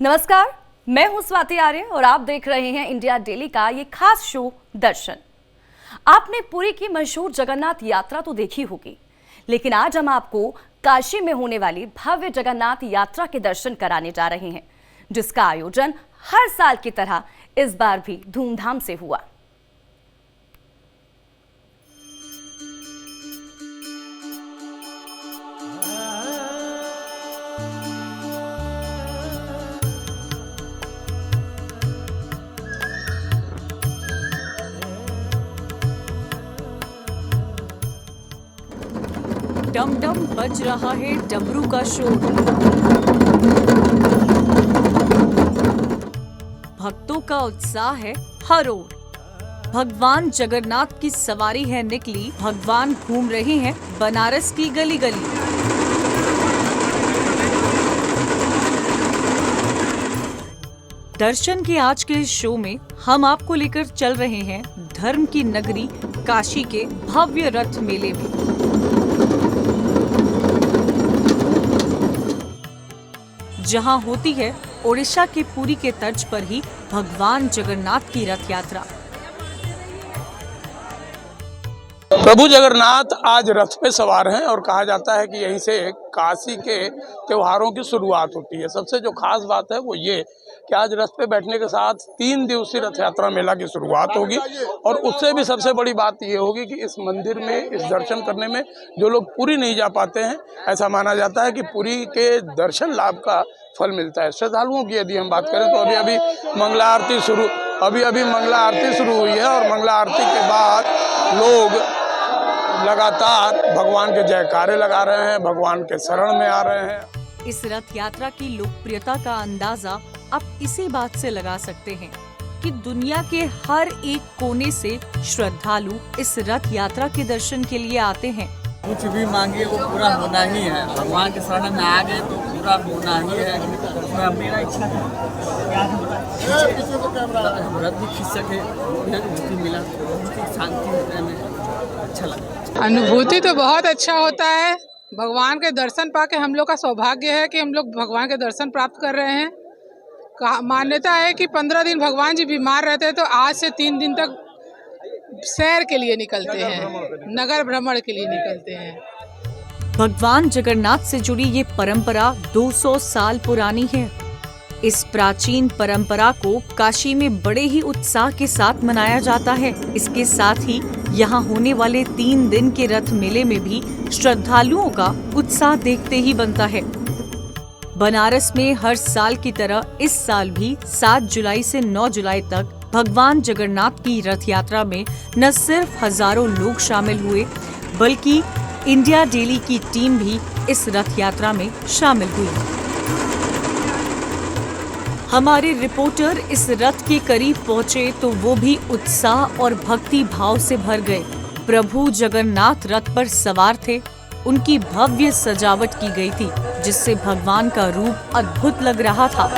नमस्कार, मैं हूं स्वाति आर्य और आप देख रहे हैं इंडिया डेली का ये खास शो दर्शन। आपने पुरी की मशहूर जगन्नाथ यात्रा तो देखी होगी, लेकिन आज हम आपको काशी में होने वाली भव्य जगन्नाथ यात्रा के दर्शन कराने जा रहे हैं, जिसका आयोजन हर साल की तरह इस बार भी धूमधाम से हुआ। डम डम बज रहा है डमरू का शोर। भक्तों का उत्साह है हर ओर। भगवान जगन्नाथ की सवारी है निकली, भगवान घूम रहे हैं बनारस की गली गली। दर्शन के आज के इस शो में हम आपको लेकर चल रहे हैं धर्म की नगरी काशी के भव्य रथ मेले में। जहां होती है ओडिशा के पुरी के तर्ज पर ही भगवान जगन्नाथ की रथ यात्रा। प्रभु जगन्नाथ आज रथ पे सवार हैं और कहा जाता है कि यहीं से काशी के त्योहारों की शुरुआत होती है। सबसे जो खास बात है वो ये कि आज रथ पे बैठने के साथ 3 दिवसीय रथ यात्रा मेला की शुरुआत होगी और उससे भी सबसे बड़ी बात ये होगी कि इस मंदिर में इस दर्शन करने में जो लोग पुरी नहीं जा पाते हैं, ऐसा माना जाता है कि पुरी के दर्शन लाभ का फल मिलता है। श्रद्धालुओं की यदि हम बात करें तो अभी मंगला आरती शुरू हुई है और मंगला आरती के बाद लोग लगातार भगवान के जयकारे लगा रहे हैं, भगवान के शरण में आ रहे हैं। इस रथ यात्रा की लोकप्रियता का अंदाजा आप इसी बात से लगा सकते हैं कि दुनिया के हर एक कोने से श्रद्धालु इस रथ यात्रा के दर्शन के लिए आते हैं। कुछ भी मांगे वो पूरा होना ही है। भगवान के शरण में आ गए तो पूरा होना ही है। मेरा इच्छा है व्रत भी खींच सके, मिला शांति में अच्छा लगा। अनुभूति तो बहुत अच्छा होता है। भगवान के दर्शन पाके हम लोग का सौभाग्य है कि हम लोग भगवान के दर्शन प्राप्त कर रहे हैं। मान्यता है कि 15 दिन भगवान जी बीमार रहते हैं तो आज से 3 दिन तक सैर के लिए निकलते हैं, नगर भ्रमण के लिए निकलते हैं। भगवान जगन्नाथ से जुड़ी ये परंपरा 200 साल पुरानी है। इस प्राचीन परंपरा को काशी में बड़े ही उत्साह के साथ मनाया जाता है। इसके साथ ही यहाँ होने वाले 3 दिन के रथ मेले में भी श्रद्धालुओं का उत्साह देखते ही बनता है। बनारस में हर साल की तरह इस साल भी 7 जुलाई से 9 जुलाई तक भगवान जगन्नाथ की रथ यात्रा में न सिर्फ हजारों लोग शामिल हुए, बल्कि इंडिया डेली की टीम भी इस रथ यात्रा में शामिल हुई। हमारे रिपोर्टर इस रथ के करीब पहुंचे तो वो भी उत्साह और भक्ति भाव से भर गए। प्रभु जगन्नाथ रथ पर सवार थे, उनकी भव्य सजावट की गई थी, जिससे भगवान का रूप अद्भुत लग रहा था।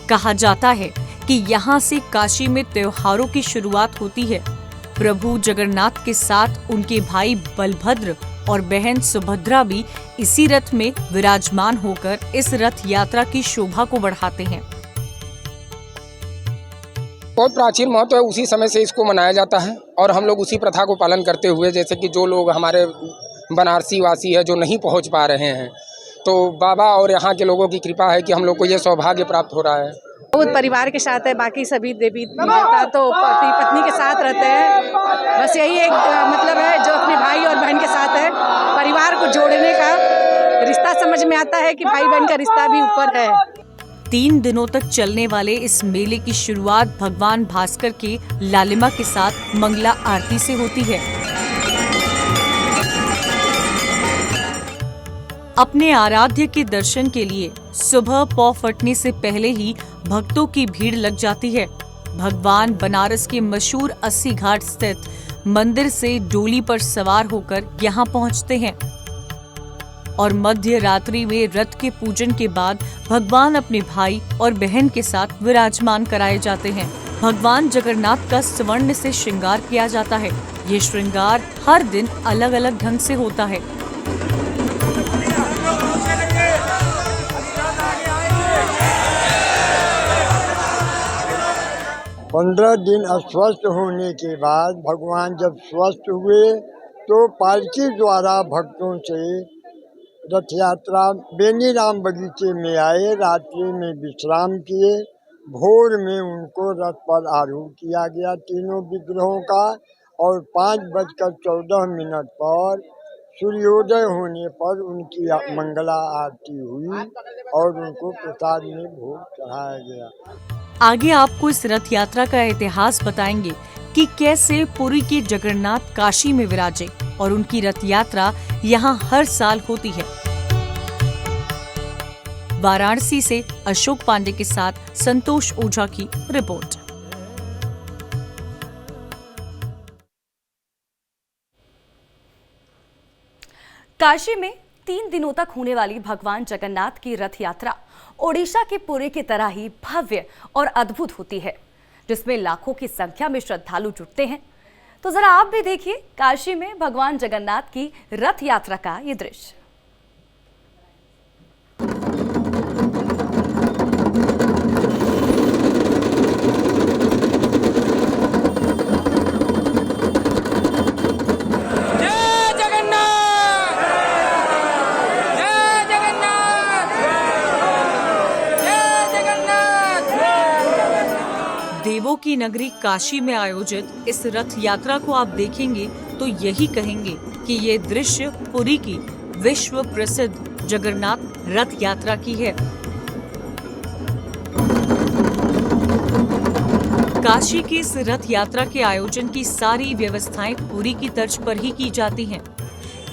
कहा जाता है कि यहाँ से काशी में त्योहारों की शुरुआत होती है। प्रभु जगन्नाथ के साथ उनके भाई बलभद्र और बहन सुभद्रा भी इसी रथ में विराजमान होकर इस रथ यात्रा की शोभा को बढ़ाते हैं। बहुत प्राचीन महत्व है, उसी समय से इसको मनाया जाता है और हम लोग उसी प्रथा को पालन करते हुए, जैसे कि जो लोग हमारे बनारसी वासी है जो नहीं पहुंच पा रहे हैं, तो बाबा और यहाँ के लोगों की कृपा है कि हम लोग को ये सौभाग्य प्राप्त हो रहा है। बहुत परिवार के साथ है, बाकी सभी देवी देवता तो पति पत्नी के साथ रहते हैं। बस यही एक मतलब है जो अपने भाई और बहन के साथ है, परिवार को जोड़ने का रिश्ता समझ में आता है कि भाई बहन का रिश्ता भी ऊपर है। 3 दिनों तक चलने वाले इस मेले की शुरुआत भगवान भास्कर के लालिमा के साथ मंगला आरती से होती है। अपने आराध्य के दर्शन के लिए सुबह पौ फटने से पहले ही भक्तों की भीड़ लग जाती है। भगवान बनारस के मशहूर 80 घाट स्थित मंदिर से डोली पर सवार होकर यहाँ पहुँचते हैं और मध्य रात्रि में रथ के पूजन के बाद भगवान अपने भाई और बहन के साथ विराजमान कराए जाते हैं। भगवान जगन्नाथ का स्वर्ण से श्रृंगार किया जाता है। ये श्रृंगार हर दिन अलग अलग ढंग से होता है। 15 दिन अस्वस्थ होने के बाद भगवान जब स्वस्थ हुए तो पालकी द्वारा भक्तों से रथ यात्रा बेनीराम बगीचे में आए, रात्रि में विश्राम किए, भोर में उनको रथ पर आरूढ़ किया गया तीनों विग्रहों का, और 5:14 पर सूर्योदय होने पर उनकी मंगला आरती हुई और उनको प्रसाद में भोग चढ़ाया गया। आगे आपको इस रथ यात्रा का इतिहास बताएंगे कि कैसे पुरी के जगन्नाथ काशी में विराजे और उनकी रथ यात्रा यहाँ हर साल होती है। वाराणसी से अशोक पांडे के साथ संतोष ओझा की रिपोर्ट। काशी में 3 दिनों तक होने वाली भगवान जगन्नाथ की रथ यात्रा ओडिशा के पुरी की तरह ही भव्य और अद्भुत होती है, जिसमें लाखों की संख्या में श्रद्धालु जुटते हैं। तो जरा आप भी देखिए काशी में भगवान जगन्नाथ की रथ यात्रा का ये दृश्य। देवों की नगरी काशी में आयोजित इस रथ यात्रा को आप देखेंगे तो यही कहेंगे कि ये दृश्य पुरी की विश्व प्रसिद्ध जगन्नाथ रथ यात्रा की है। काशी की इस रथ यात्रा के आयोजन की सारी व्यवस्थाएं पुरी की तर्ज पर ही की जाती हैं।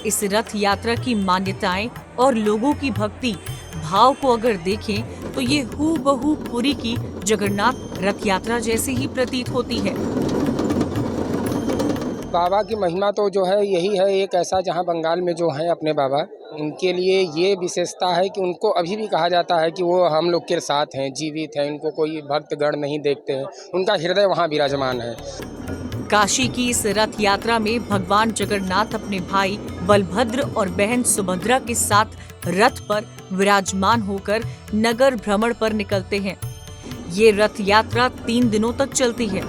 इस रथ यात्रा की मान्यताएं और लोगों की भक्ति भाव को अगर देखें तो ये हूबहू पुरी की जगन्नाथ रथ यात्रा जैसी ही प्रतीत होती है। बाबा की महिमा तो जो है यही है, एक ऐसा जहाँ बंगाल में जो है अपने बाबा, उनके लिए ये विशेषता है कि उनको अभी भी कहा जाता है कि वो हम लोग के साथ हैं, जीवित हैं, इनको कोई भक्तगण नहीं देखते हैं, उनका हृदय वहाँ विराजमान है। काशी की इस रथ यात्रा में भगवान जगन्नाथ अपने भाई बलभद्र और बहन सुभद्रा के साथ रथ पर विराजमान होकर नगर भ्रमण पर निकलते हैं। ये रथ यात्रा 3 दिनों तक चलती है।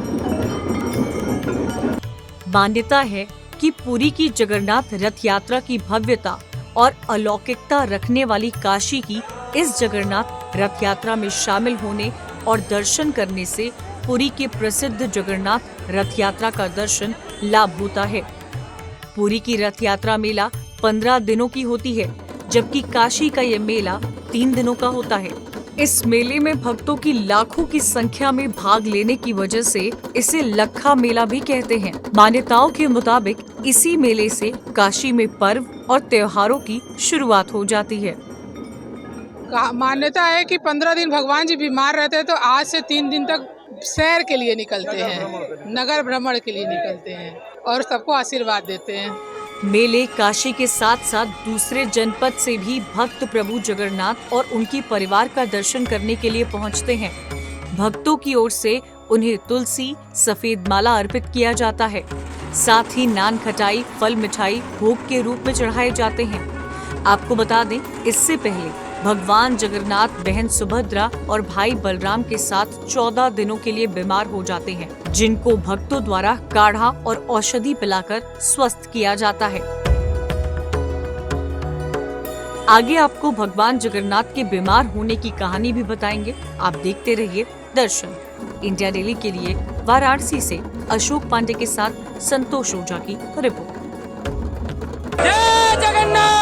मान्यता है कि पुरी की जगन्नाथ रथ यात्रा की भव्यता और अलौकिकता रखने वाली काशी की इस जगन्नाथ रथ यात्रा में शामिल होने और दर्शन करने से पुरी के प्रसिद्ध जगन्नाथ रथ यात्रा का दर्शन लाभ होता है। पुरी की रथ यात्रा मेला 15 दिनों की होती है, जबकि काशी का ये मेला 3 दिनों का होता है। इस मेले में भक्तों की लाखों की संख्या में भाग लेने की वजह से इसे लखा मेला भी कहते हैं। मान्यताओं के मुताबिक इसी मेले से काशी में पर्व और त्योहारों की शुरुआत हो जाती है। मान्यता है कि 15 दिन भगवान जी बीमार रहते हैं, तो आज से 3 दिन तक सैर के लिए निकलते हैं, नगर भ्रमण के लिए निकलते हैं और सबको आशीर्वाद देते हैं। मेले काशी के साथ साथ दूसरे जनपद से भी भक्त प्रभु जगन्नाथ और उनकी परिवार का दर्शन करने के लिए पहुंचते हैं। भक्तों की ओर से उन्हें तुलसी, सफेद माला अर्पित किया जाता है। साथ ही नान खटाई, फल मिठाई भोग के रूप में चढ़ाए जाते हैं। आपको बता दें, इससे पहले भगवान जगन्नाथ बहन सुभद्रा और भाई बलराम के साथ 14 दिनों के लिए बीमार हो जाते हैं, जिनको भक्तों द्वारा काढ़ा और औषधि पिलाकर स्वस्थ किया जाता है। आगे आपको भगवान जगन्नाथ के बीमार होने की कहानी भी बताएंगे। आप देखते रहिए दर्शन। इंडिया डेली के लिए वाराणसी से अशोक पांडे के साथ संतोष ओझा की रिपोर्ट। जय जगन्नाथ!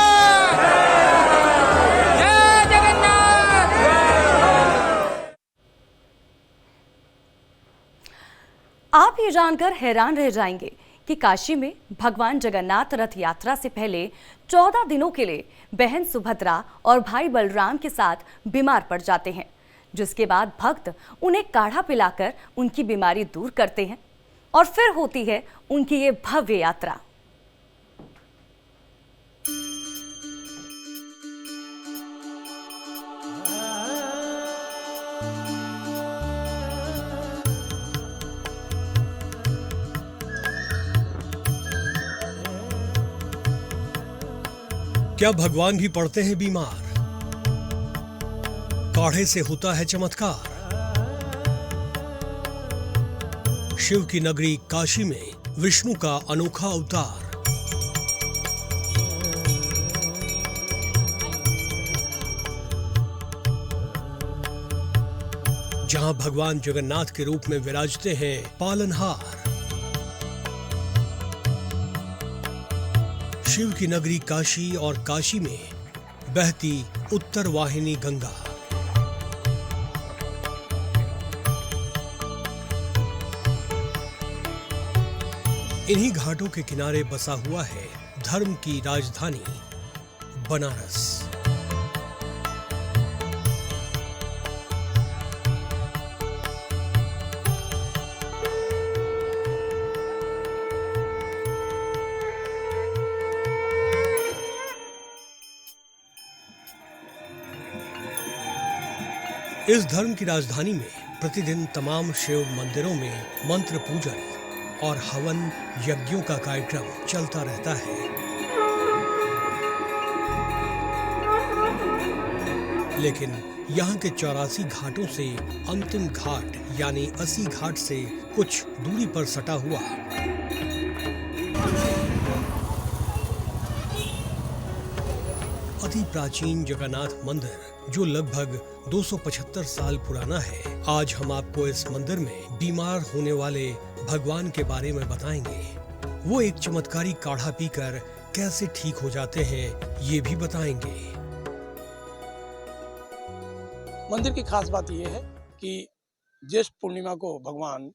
आप ये जानकर हैरान रह जाएंगे कि काशी में भगवान जगन्नाथ रथ यात्रा से पहले 14 दिनों के लिए बहन सुभद्रा और भाई बलराम के साथ बीमार पड़ जाते हैं, जिसके बाद भक्त उन्हें काढ़ा पिलाकर उनकी बीमारी दूर करते हैं और फिर होती है उनकी ये भव्य यात्रा। क्या भगवान भी पड़ते हैं बीमार? काढ़े से होता है चमत्कार। शिव की नगरी काशी में विष्णु का अनोखा अवतार। जहां भगवान जगन्नाथ के रूप में विराजते हैं पालनहार। शिव की नगरी काशी और काशी में बहती उत्तर वाहिनी गंगा। इन्हीं घाटों के किनारे बसा हुआ है धर्म की राजधानी बनारस। इस धर्म की राजधानी में प्रतिदिन तमाम शिव मंदिरों में मंत्र पूजन और हवन यज्ञों का कार्यक्रम चलता रहता है। लेकिन यहाँ के 84 घाटों से अंतिम घाट यानी 80 घाट से कुछ दूरी पर सटा हुआ अति प्राचीन जगन्नाथ मंदिर, जो लगभग 275 साल पुराना है। आज हम आपको इस मंदिर में बीमार होने वाले भगवान के बारे में बताएंगे। वो एक चमत्कारी काढ़ा पीकर कैसे ठीक हो जाते हैं, ये भी बताएंगे। मंदिर की खास बात यह है कि ज्येष्ठ पूर्णिमा को भगवान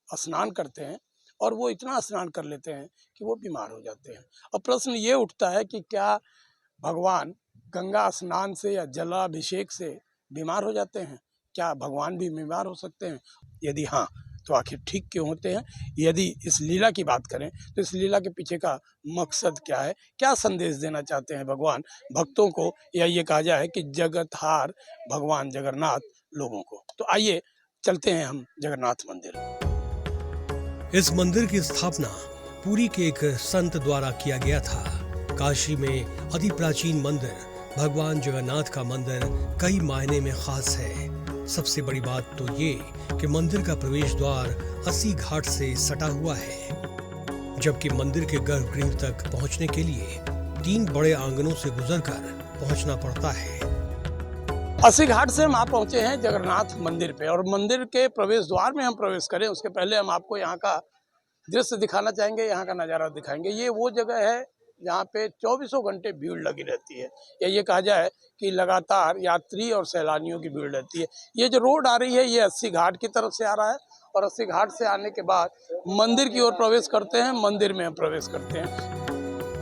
स्नान करते हैं और वो इतना स्नान कर लेते हैं कि वो बीमार हो जाते हैं। अब प्रश्न ये उठता है कि क्या भगवान गंगा स्नान से या जलाभिषेक से बीमार हो जाते हैं? क्या भगवान भी बीमार हो सकते हैं? यदि हाँ, तो आखिर ठीक क्यों होते हैं? यदि इस लीला की बात करें तो इस लीला के पीछे का मकसद क्या है? क्या संदेश देना चाहते हैं भगवान भक्तों को, या ये कहा जाए कि जगतहार भगवान जगन्नाथ लोगों को? तो आइए चलते हैं हम जगन्नाथ मंदिर। इस मंदिर की स्थापना पुरी के एक संत द्वारा किया गया था। काशी में अति प्राचीन मंदिर भगवान जगन्नाथ का मंदिर कई मायने में खास है। सबसे बड़ी बात तो ये कि मंदिर का प्रवेश द्वार 80 घाट से सटा हुआ है, जबकि मंदिर के गर्भगृह तक पहुंचने के लिए 3 बड़े आंगनों से गुजरकर पहुंचना पड़ता है। 80 घाट से हम आप पहुंचे हैं जगन्नाथ मंदिर पे, और मंदिर के प्रवेश द्वार में हम प्रवेश करें उसके पहले हम आपको यहाँ का दृश्य दिखाना चाहेंगे, यहाँ का नज़ारा दिखाएंगे। ये वो जगह है जहाँ पे 24 घंटे भीड़ लगी रहती है, या ये कहा जाए कि लगातार यात्री और सैलानियों की भीड़ रहती है। ये जो रोड आ रही है ये 80 घाट की तरफ से आ रहा है, और 80 घाट से आने के बाद मंदिर की ओर प्रवेश करते हैं। मंदिर में हम प्रवेश करते हैं।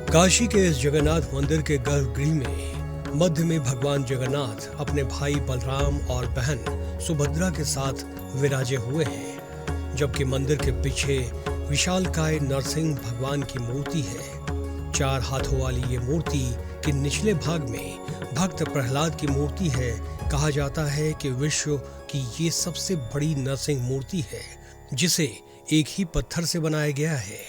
काशी के इस जगन्नाथ मंदिर के गर्भगृह में मध्य में भगवान जगन्नाथ अपने भाई बलराम और बहन सुभद्रा के साथ विराजे हुए हैं, जबकि मंदिर के पीछे विशालकाय नरसिंह भगवान की मूर्ति है। 4 हाथों वाली ये मूर्ति के निचले भाग में भक्त प्रहलाद की मूर्ति है। कहा जाता है कि विश्व की ये सबसे बड़ी नरसिंह मूर्ति है, जिसे एक ही पत्थर से बनाया गया है।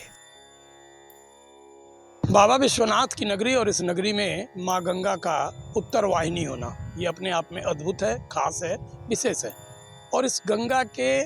बाबा विश्वनाथ की नगरी, और इस नगरी में माँ गंगा का उत्तर वाहिनी होना ये अपने आप में अद्भुत है, खास है, विशेष है। और इस गंगा के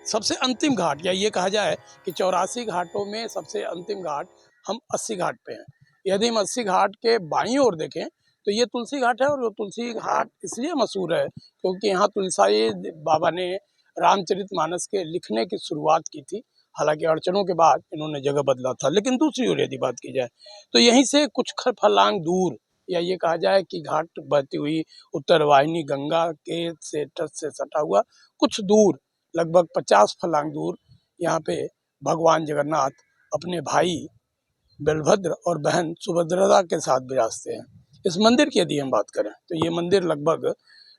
सबसे अंतिम घाट, या ये कहा जाए कि 84 घाटों में सबसे अंतिम घाट हम 80 घाट पे हैं। यदि हम 80 घाट के बाईं ओर देखें तो ये तुलसी घाट है, और वो तुलसी घाट इसलिए मशहूर है क्योंकि यहाँ तुलसी बाबा ने रामचरितमानस के लिखने की शुरुआत की थी। हालांकि अड़चनों के बाद इन्होंने जगह बदला था। लेकिन दूसरी ओर यदि बात की जाए तो यहीं से कुछ फरलांग दूर, या ये कहा जाए कि घाट बहती हुई उत्तर वाहिनी गंगा के से तट से सटा हुआ कुछ दूर, लगभग 50 फरलांग दूर, यहाँ पे भगवान जगन्नाथ अपने भाई बलभद्र और बहन सुभद्रा के साथ विराजते हैं। इस मंदिर की यदि हम बात करें तो ये मंदिर लगभग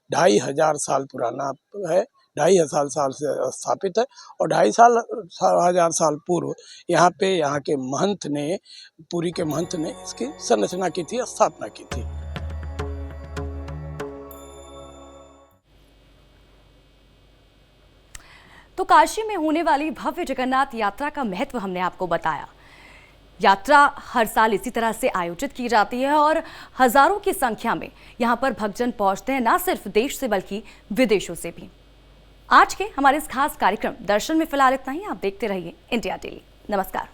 2500 साल पुराना है, 2500 साल से स्थापित है, और 2500 साल पूर्व यहाँ के महंत ने, पुरी के महंत ने इसकी संरचना की थी, स्थापना की थी। तो काशी में होने वाली भव्य जगन्नाथ यात्रा का महत्व हमने आपको बताया। यात्रा हर साल इसी तरह से आयोजित की जाती है और हजारों की संख्या में यहाँ पर भक्तजन पहुँचते हैं, ना सिर्फ देश से बल्कि विदेशों से भी। आज के हमारे इस खास कार्यक्रम दर्शन में फिलहाल इतना ही। आप देखते रहिए इंडिया डेली। नमस्कार।